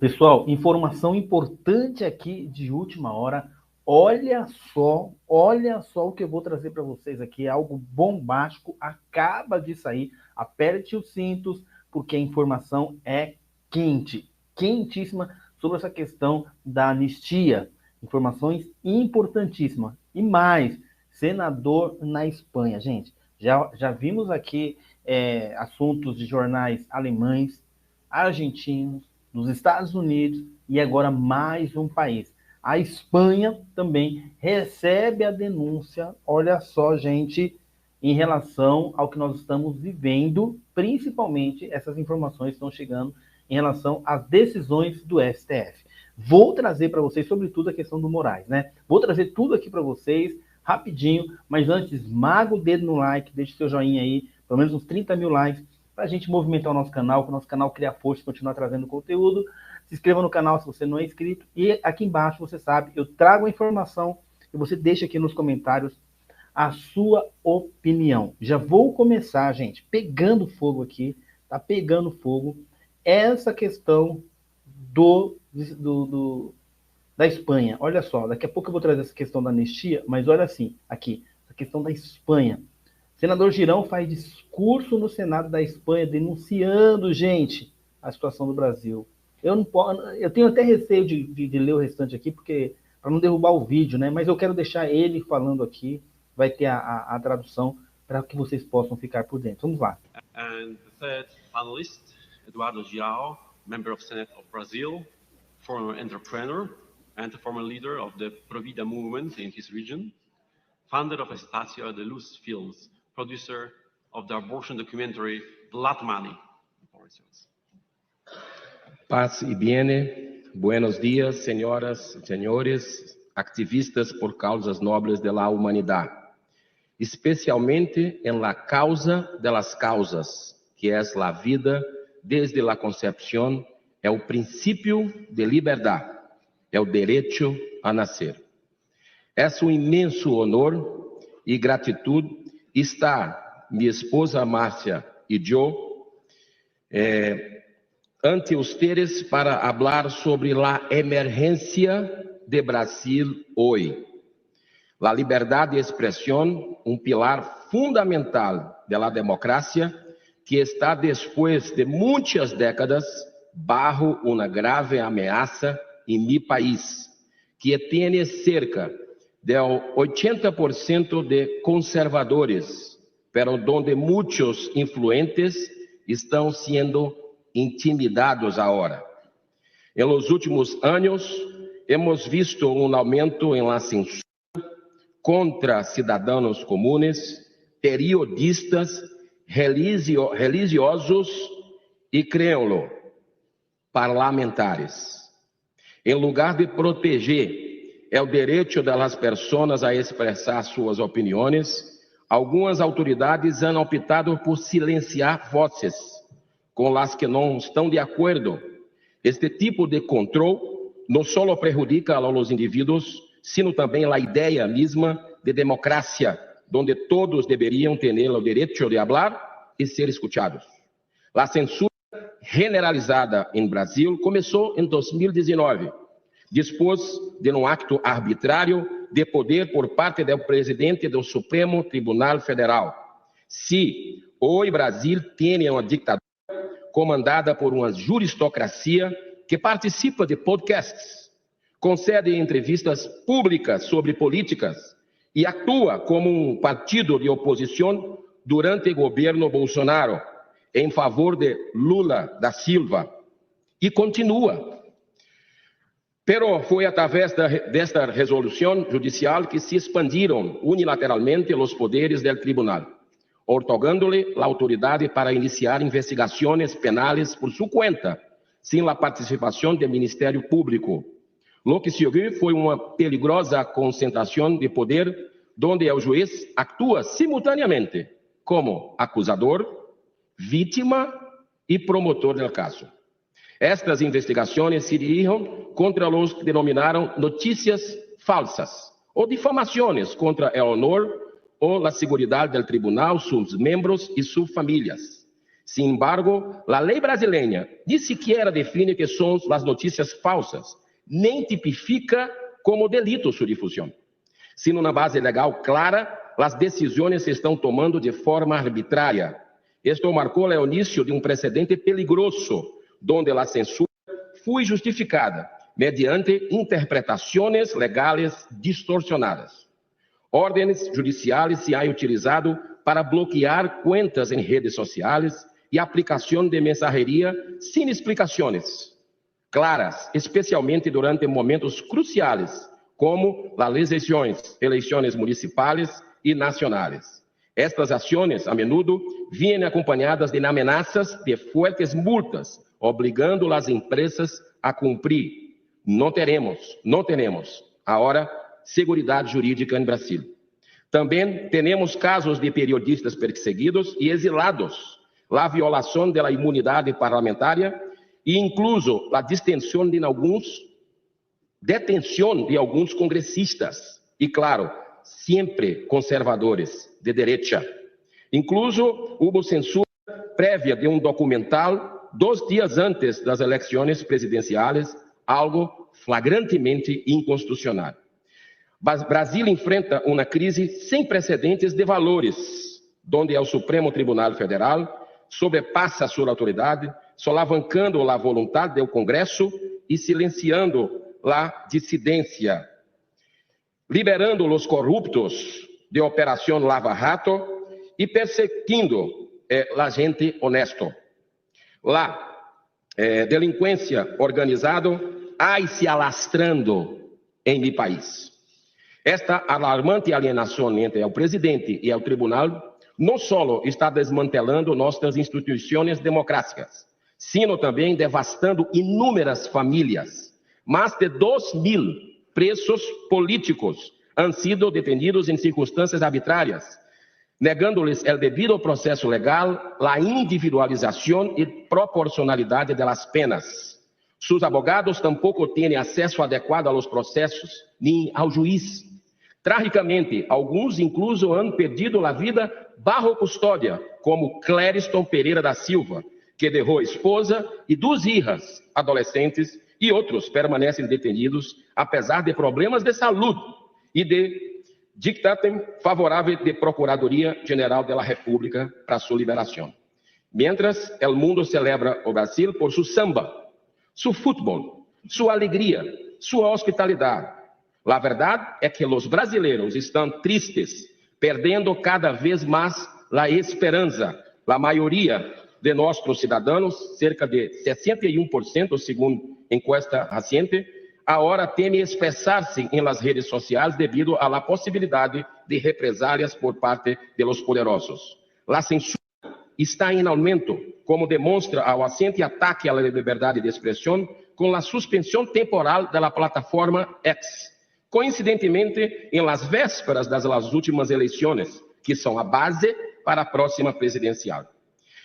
Pessoal, informação importante aqui de última hora. Olha só o que eu vou trazer para vocês aqui. É algo bombástico, acaba de sair. Aperte os cintos, porque a informação é quente, quentíssima sobre essa questão da anistia. Informações importantíssimas. E mais, senador na Espanha. Gente, já vimos aqui assuntos de jornais alemães, argentinos, dos Estados Unidos e agora mais um país. A Espanha também recebe a denúncia, olha só, gente, em relação ao que nós estamos vivendo, principalmente essas informações estão chegando em relação às decisões do STF. Vou trazer para vocês, sobretudo, a questão do Moraes, né? Vou trazer tudo aqui para vocês, rapidinho, mas antes, esmaga o dedo no like, deixe seu joinha aí, pelo menos uns 30 mil likes, para a gente movimentar o nosso canal, para o nosso canal criar força e continuar trazendo conteúdo. Se inscreva no canal se você não é inscrito. E aqui embaixo, você sabe, eu trago a informação e você deixa aqui nos comentários a sua opinião. Já vou começar, gente, pegando fogo aqui, tá pegando fogo, essa questão da Espanha. Olha só, daqui a pouco eu vou trazer essa questão da anistia, mas olha assim, aqui, a questão da Espanha. Senador Girão faz discurso no Senado da Espanha denunciando, gente, a situação do Brasil. Eu tenho até receio de ler o restante aqui, porque para não derrubar o vídeo, né? Mas eu quero deixar ele falando aqui, vai ter a tradução para que vocês possam ficar por dentro. Vamos lá. And the third panelist, Eduardo Girão, member of Senate of Brazil, former entrepreneur and former leader of the Provida movement in his region, founder of Estácio de Luz Films, producer of the abortion documentary Blood Money. Paz y bien, buenos días, señoras y señores, activistas por causas nobles de la humanidad, especialmente en la causa de las causas, que es la vida desde la concepción, é o princípio de liberdade, é o direito a nascer. É um imenso honor e gratitude estar, minha esposa Márcia e eu, ante ustedes para falar sobre a emergência de Brasil hoje. A liberdade de expressão, pilar fundamental da democracia, que está depois de muitas décadas bajo uma grave ameaça em meu país, que tem cerca de 80% de conservadores, pero donde muitos influentes estão sendo intimidados agora. Em los últimos anos, hemos visto aumento em la censura contra cidadãos comuns, periodistas, religiosos e, créanlo, parlamentares. Em lugar de proteger o direito das pessoas a expressar suas opiniões, algumas autoridades han optado por silenciar vozes com as que não estão de acordo. Este tipo de controle não só prejudica a los indivíduos, sino também a ideia mesma de democracia, onde todos deveriam ter o direito de falar e ser escutados. A censura generalizada em Brasil começou em 2019, depois de um acto arbitrário de poder por parte do presidente do Supremo Tribunal Federal. Se hoje Brasil tem uma ditadura comandada por uma juristocracia que participa de podcasts, concede entrevistas públicas sobre políticas e atua como um partido de oposição durante o governo Bolsonaro, em favor de Lula da Silva, e continua. Pero foi através desta resolução judicial que se expandiram unilateralmente os poderes do tribunal, otorgando-lhe a autoridade para iniciar investigações penais por sua conta, sem a participação do Ministério Público. Lo que seguiu foi uma peligrosa concentração de poder, onde o juiz atua simultaneamente como acusador, vítima e promotor do caso. Estas investigações se dirigem contra os que denominaram notícias falsas ou difamações contra o honor ou a segurança do tribunal, seus membros e suas famílias. Sin embargo, a lei brasileira nem sequer define que são as notícias falsas, nem tipifica como delito sua difusão. Sendo uma base legal clara, as decisões se estão tomando de forma arbitrária. Isto marcou o início de um precedente peligroso, onde a censura foi justificada mediante interpretações legais distorcionadas. Ordens judiciais se han utilizado para bloquear contas em redes sociais e aplicação de mensageria sem explicações claras, especialmente durante momentos cruciais, como as eleições municipais e nacionais. Estas ações, a menudo, vêm acompanhadas de ameaças de fortes multas, obrigando as empresas a cumprir. Não teremos, agora, seguridade jurídica em Brasil. Também temos casos de periodistas perseguidos e exilados, a violação da imunidade parlamentar e incluso a detenção de alguns congressistas, e claro, sempre conservadores de direita. Incluso houve censura prévia de um documental 2 dias antes das eleições presidenciais, algo flagrantemente inconstitucional. Brasil enfrenta uma crise sem precedentes de valores, onde o Supremo Tribunal Federal sobrepassa sua autoridade, solavancando a vontade do Congresso e silenciando a dissidência, liberando os corruptos de Operação Lava Jato e perseguindo a gente honesta. A delinquência organizada vai se alastrando em meu país. Esta alarmante alienação entre o presidente e o tribunal não só está desmantelando nossas instituições democráticas, sino também devastando inúmeras famílias. Mais de 2.000 presos políticos han sido detenidos em circunstâncias arbitrárias, negando-lhes o devido processo legal, a individualização e proporcionalidade das penas. Seus abogados tampouco têm acesso adequado aos processos, nem ao juiz. Tragicamente, alguns incluso han perdido a vida bajo custódia, como Clériston Pereira da Silva, que derrou esposa e 2 filhas adolescentes, e outros permanecem detenidos, apesar de problemas de saúde e de dictamen favorável da Procuradoria-Geral da República para sua liberação. Mientras, o mundo celebra o Brasil por seu samba, seu futebol, sua alegria, sua hospitalidade. A verdade é que os brasileiros estão tristes, perdendo cada vez mais a esperança. A maioria de nossos cidadãos, cerca de 61%, segundo encuesta recente, agora teme expressar-se em las redes sociais devido à possibilidade de represálias por parte de los poderosos. A censura está em aumento, como demonstra o recente ataque à liberdade de expressão com a suspensão temporal da plataforma X. Coincidentemente, em las vésperas das últimas eleições, que são a base para a próxima presidencial.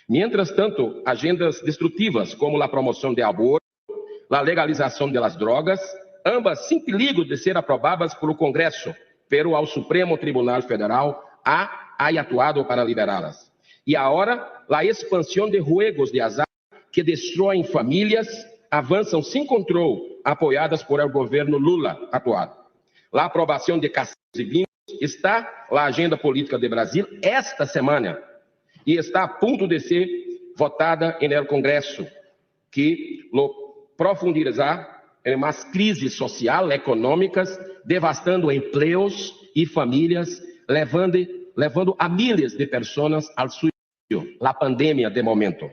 Mientras tanto, agendas destrutivas como a promoção de aborto, a legalização das drogas, ambas sem perigo de ser aprovadas pelo Congresso, pero ao Supremo Tribunal Federal ha atuado para liberá-las. E agora, a expansão de juegos de azar que destroem famílias avançam sem controle, apoiadas por el governo Lula atual. A aprovação de cassinos e bingos está na agenda política de Brasil esta semana e está a ponto de ser votada no Congresso, que lo profundizará em mais crises social, econômicas, devastando empregos e famílias, levando a milhares de pessoas ao suicídio. A pandemia de momento.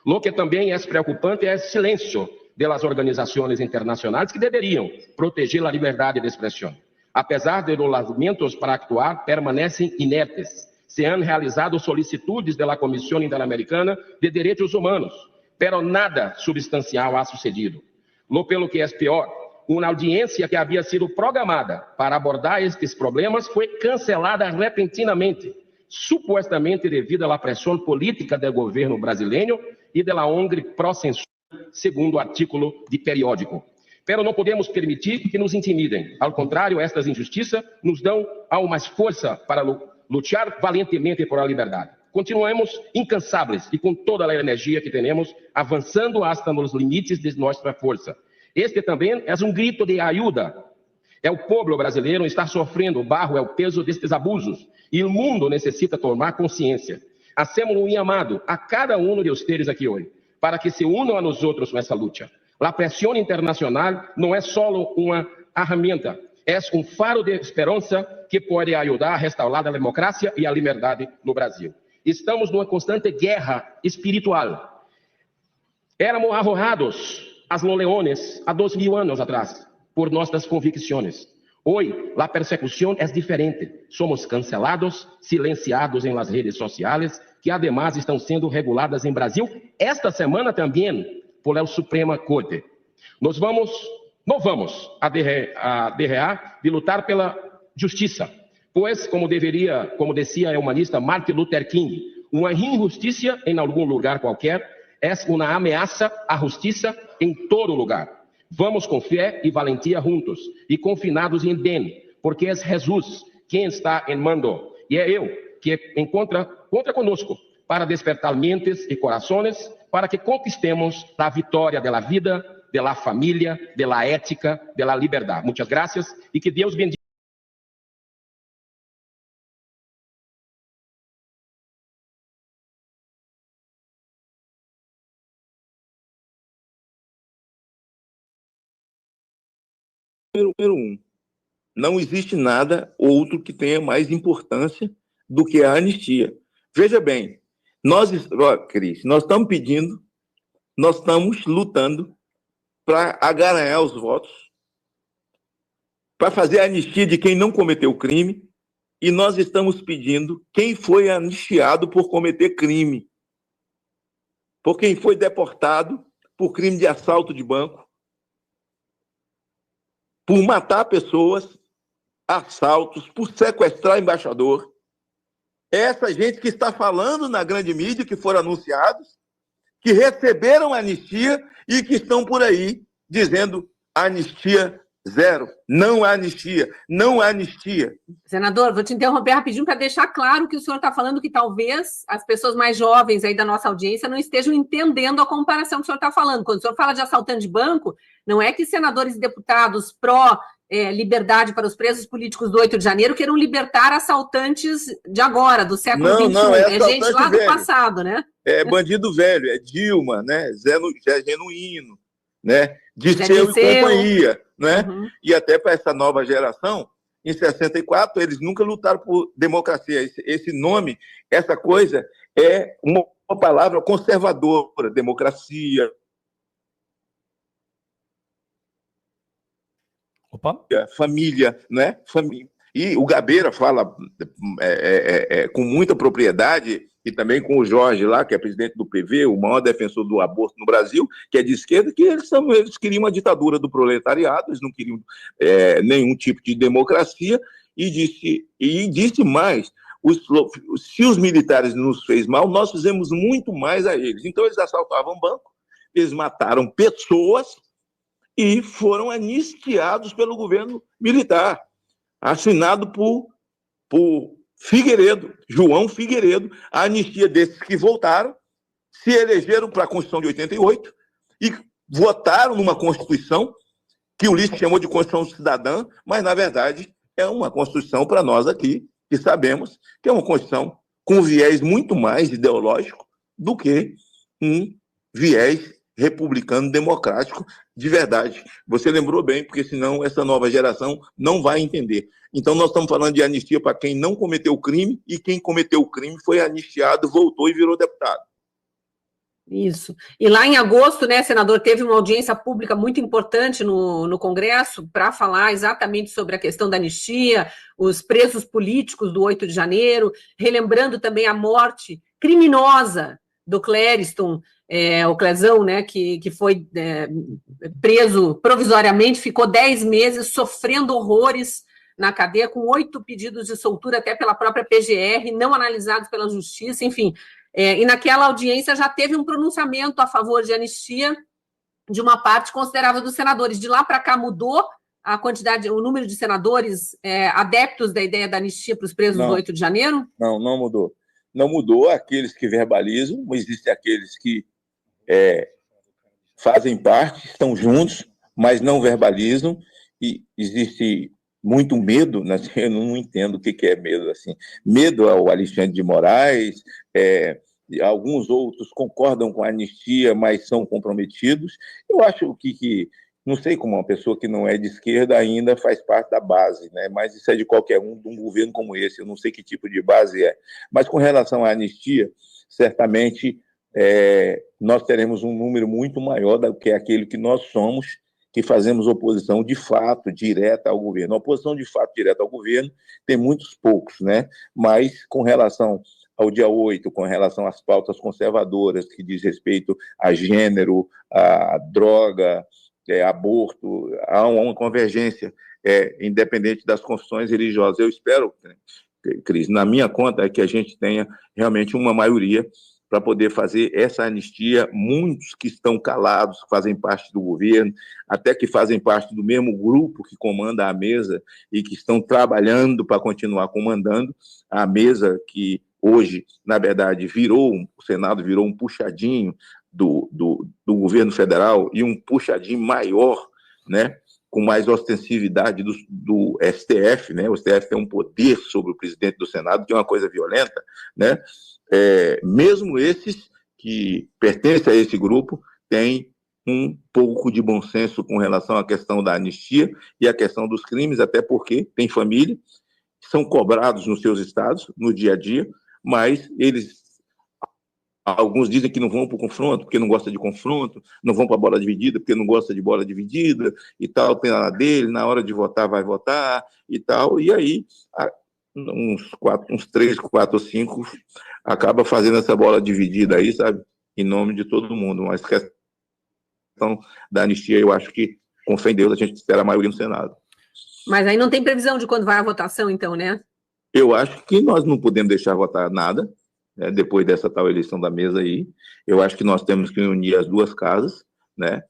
Lo que também é preocupante é o silêncio das organizações internacionais que deveriam proteger a liberdade de expressão. Apesar de rolamentos para actuar, permanecem inertes. Se han realizado solicitudes da Comissão Interamericana de Direitos Humanos, pero nada substancial ha sucedido. Lo pelo que é pior, uma audiência que havia sido programada para abordar estes problemas foi cancelada repentinamente, supostamente devido à pressão política do governo brasileiro e da ONG pró-censura, segundo o artículo de periódico. Pero não podemos permitir que nos intimidem. Ao contrário, estas injustiças nos dão mais força para lutar valentemente por a liberdade. continuemos incansáveis e com toda a energia que temos, avançando hasta nos limites de nossa força. Este também é um grito de ajuda. É o povo brasileiro está sofrendo barro, é o peso destes abusos. E o mundo necessita tomar consciência. Hacemos um chamado a cada um de vocês aqui hoje, para que se unam a nós outros nessa luta. A pressão internacional não é só uma ferramenta, é um faro de esperança que pode ajudar a restaurar a democracia e a liberdade no Brasil. Estamos numa constante guerra espiritual. Éramos arrojados aos leões há 2000 anos atrás, por nossas convicções. Hoje, a persecução é diferente. Somos cancelados, silenciados em las redes sociais, que además estão sendo reguladas em Brasil, esta semana também, por a Suprema Corte. Não vamos derrear de lutar pela justiça, pois, como dizia o humanista Martin Luther King, uma injustiça em algum lugar qualquer é uma ameaça à justiça em todo lugar. Vamos com fé e valentia juntos e confinados em Deus, porque é Jesus quem está em mando e é eu que encontra conosco para despertar mentes e corações para que conquistemos a vitória da vida, da família, da ética, da liberdade. Muitas graças e que Deus bendiga. Número um, não existe nada outro que tenha mais importância do que a anistia. Veja bem, Cris, nós estamos pedindo, nós estamos lutando para agaranhar os votos, para fazer a anistia de quem não cometeu crime, e nós estamos pedindo quem foi anistiado por cometer crime, por quem foi deportado por crime de assalto de banco, por matar pessoas, assaltos, por sequestrar embaixador. Essa gente que está falando na grande mídia, que foram anunciados, que receberam anistia e que estão por aí dizendo anistia zero. Não há anistia, não há anistia. Senador, vou te interromper rapidinho para deixar claro que o senhor está falando que talvez as pessoas mais jovens aí da nossa audiência não estejam entendendo a comparação que o senhor está falando. Quando o senhor fala de assaltante de banco, não é que senadores e deputados pró-liberdade para os presos políticos do 8 de janeiro queiram libertar assaltantes de agora, do século XXI. Não, é gente lá velho. Do passado, né? É bandido velho, é Dilma, né? Zé Genuíno, né? Dirceu e companhia, né? Uhum. E até para essa nova geração, em 64, eles nunca lutaram por democracia. Esse nome, essa coisa, é uma palavra conservadora, democracia. Opa. Família, né? Família. E o Gabeira fala com muita propriedade, e também com o Jorge lá, que é presidente do PV, o maior defensor do aborto no Brasil, que é de esquerda, que eles queriam uma ditadura do proletariado, eles não queriam nenhum tipo de democracia, e disse mais, se os militares nos fez mal, nós fizemos muito mais a eles. Então eles assaltavam banco, eles mataram pessoas e foram anistiados pelo governo militar, assinado por Figueiredo, João Figueiredo, a anistia desses que voltaram, se elegeram para a Constituição de 88 e votaram numa Constituição que o Ulisses chamou de Constituição Cidadã, mas, na verdade, é uma Constituição para nós aqui, que sabemos que é uma Constituição com viés muito mais ideológico do que um viés republicano democrático de verdade. Você lembrou bem, porque senão essa nova geração não vai entender. Então, nós estamos falando de anistia para quem não cometeu crime, e quem cometeu o crime foi anistiado, voltou e virou deputado. Isso. E lá em agosto, né, senador, teve uma audiência pública muito importante no Congresso para falar exatamente sobre a questão da anistia, os presos políticos do 8 de janeiro, relembrando também a morte criminosa do Clériston, o Clezão, né, que foi preso provisoriamente, ficou 10 meses sofrendo horrores na cadeia, com 8 pedidos de soltura até pela própria PGR, não analisados pela Justiça, enfim. E naquela audiência já teve um pronunciamento a favor de anistia de uma parte considerável dos senadores. De lá para cá mudou a quantidade, o número de senadores adeptos da ideia da anistia para os presos do 8 de janeiro? Não mudou. não mudou. Aqueles que verbalizam, mas existem aqueles que fazem parte, estão juntos, mas não verbalizam, e existe muito medo, né? Eu não entendo o que é medo, assim. Medo ao Alexandre de Moraes, alguns outros concordam com a anistia, mas são comprometidos. Eu acho que não sei como uma pessoa que não é de esquerda ainda faz parte da base, né? Mas isso é de qualquer um, de um governo como esse, eu não sei que tipo de base é. Mas com relação à anistia, certamente nós teremos um número muito maior do que aquele que nós somos, que fazemos oposição de fato direta ao governo. A oposição de fato direta ao governo tem muitos poucos, né? Mas com relação ao dia 8, com relação às pautas conservadoras que diz respeito a gênero, a droga, aborto, há uma convergência, independente das confissões religiosas. Eu espero, Cris, na minha conta, é que a gente tenha realmente uma maioria para poder fazer essa anistia. Muitos que estão calados, que fazem parte do governo, até que fazem parte do mesmo grupo que comanda a mesa e que estão trabalhando para continuar comandando a mesa, que hoje, na verdade, o Senado virou um puxadinho do governo federal, e um puxadinho maior, né, com mais ostensividade do STF, né? O STF tem um poder sobre o presidente do Senado, que é uma coisa violenta, né? Mesmo esses que pertencem a esse grupo têm um pouco de bom senso com relação à questão da anistia e à questão dos crimes, até porque tem família, são cobrados nos seus estados, no dia a dia, mas alguns dizem que não vão para o confronto porque não gostam de confronto, não vão para a bola dividida porque não gostam de bola dividida e tal, tem a dele, na hora de votar vai votar e tal, e aí uns 3, 4 ou 5 acaba fazendo essa bola dividida aí, sabe, em nome de todo mundo. Mas a questão da anistia, eu acho que, com fé em Deus, a gente espera a maioria no Senado. Mas aí não tem previsão de quando vai a votação, então, né? Eu acho que nós não podemos deixar votar nada, né, depois dessa tal eleição da mesa aí. Eu acho que nós temos que unir as duas casas, né,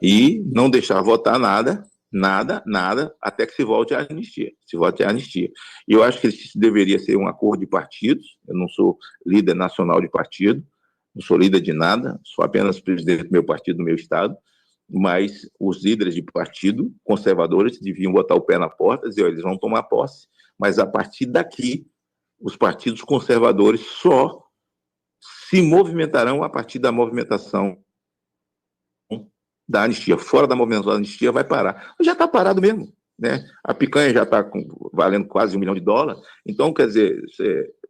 e não deixar votar nada, até que se volte à anistia. E eu acho que isso deveria ser um acordo de partidos. Eu não sou líder nacional de partido, não sou líder de nada, sou apenas presidente do meu partido, do meu estado, mas os líderes de partido conservadores deviam botar o pé na porta e dizer, eles vão tomar posse, mas a partir daqui, os partidos conservadores só se movimentarão a partir da movimentação da anistia. Fora da movimentação da anistia vai parar. Já está parado mesmo, né? A picanha já está valendo quase $1 milhão. Então, quer dizer,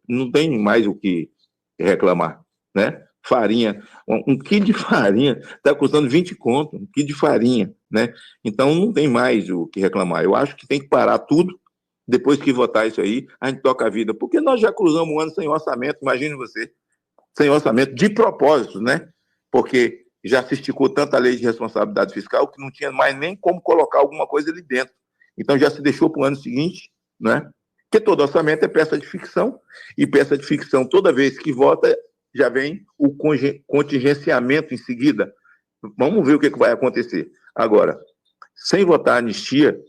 não tem mais o que reclamar, né? Farinha, um quilo de farinha está custando 20 conto, um quilo de farinha, né? Então, não tem mais o que reclamar. Eu acho que tem que parar tudo. Depois que votar isso aí, a gente toca a vida. Porque nós já cruzamos um ano sem orçamento, imagine você, sem orçamento, de propósito, né? Porque já se esticou tanta lei de responsabilidade fiscal que não tinha mais nem como colocar alguma coisa ali dentro. Então já se deixou para o ano seguinte, né? Porque todo orçamento é peça de ficção, e peça de ficção, toda vez que vota, já vem o contingenciamento em seguida. Vamos ver o que vai acontecer. Agora, sem votar anistia,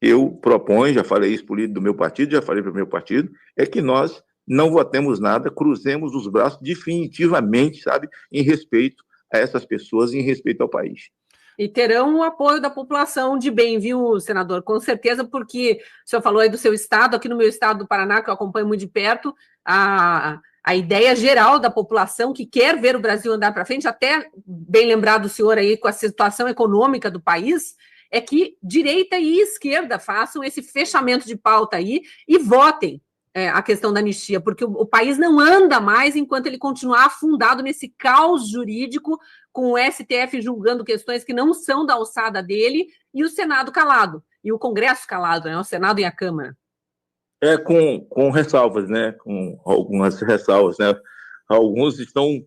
eu proponho, já falei isso para o líder do meu partido, já falei para o meu partido, é que nós não votemos nada, cruzemos os braços definitivamente, sabe, em respeito a essas pessoas, em respeito ao país. E terão o apoio da população de bem, viu, senador? Com certeza, porque o senhor falou aí do seu estado, aqui no meu estado do Paraná, que eu acompanho muito de perto, a ideia geral da população que quer ver o Brasil andar para frente, até bem lembrado do senhor aí com a situação econômica do país, é que direita e esquerda façam esse fechamento de pauta aí e votem a questão da anistia, porque o país não anda mais enquanto ele continuar afundado nesse caos jurídico, com o STF julgando questões que não são da alçada dele e o Senado calado, e o Congresso calado, né? O Senado e a Câmara. Com ressalvas, né? Com algumas ressalvas, né? Alguns estão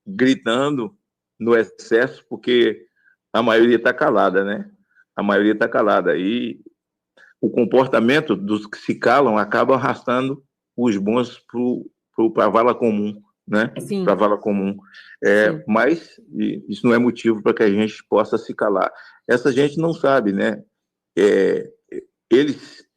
gritando no excesso porque a maioria está calada, né? A maioria está calada. E o comportamento dos que se calam acaba arrastando os bons para a vala comum, né? Para a vala comum. Mas isso não é motivo para que a gente possa se calar. Essa gente não sabe, né? Eles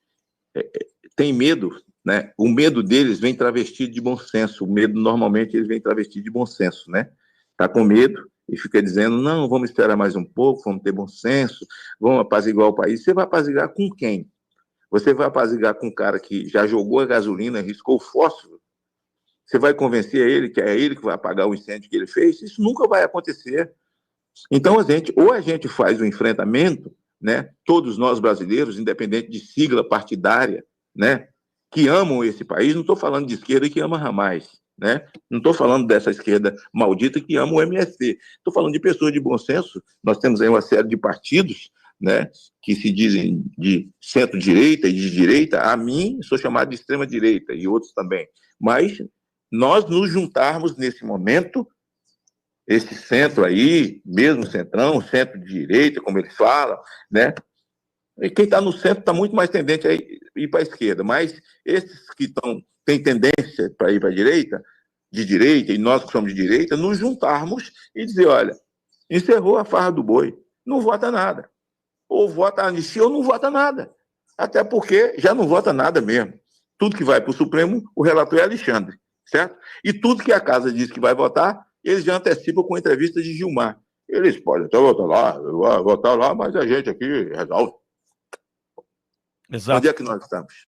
têm medo né? O medo deles vem travestido de bom senso. O medo, normalmente, eles vem travestido de bom senso, né? Tá com medo e fica dizendo, não, vamos esperar mais um pouco, vamos ter bom senso, vamos apaziguar o país. Você vai apaziguar com quem? Você vai apaziguar com um cara que já jogou a gasolina, riscou o fósforo? Você vai convencer ele que é ele que vai apagar o incêndio que ele fez? Isso nunca vai acontecer. Então, ou a gente faz o enfrentamento, né? Todos nós brasileiros, independente de sigla partidária, né? Que amam esse país, não estou falando de esquerda que ama Ramais, né? Não estou falando dessa esquerda maldita que ama o MST. Estou falando de pessoas de bom senso. Nós temos aí uma série de partidos, né? Que se dizem de centro-direita e de direita. A mim, sou chamado de extrema-direita e outros também. Mas nós nos juntarmos nesse momento, esse centro aí, mesmo centrão, centro-direita, como eles falam, né? E quem está no centro está muito mais tendente a ir para a esquerda, mas esses que têm tendência para ir para a direita, de direita, e nós que somos de direita, nos juntarmos e dizer, olha, encerrou a farra do boi, não vota nada. Ou vota anistia ou não vota nada. Até porque já não vota nada mesmo. Tudo que vai para o Supremo, o relator é Alexandre, certo? E tudo que a casa diz que vai votar, eles já antecipam com entrevista de Gilmar. Eles podem até votar lá, mas a gente aqui resolve. Exato. Onde é que nós estamos?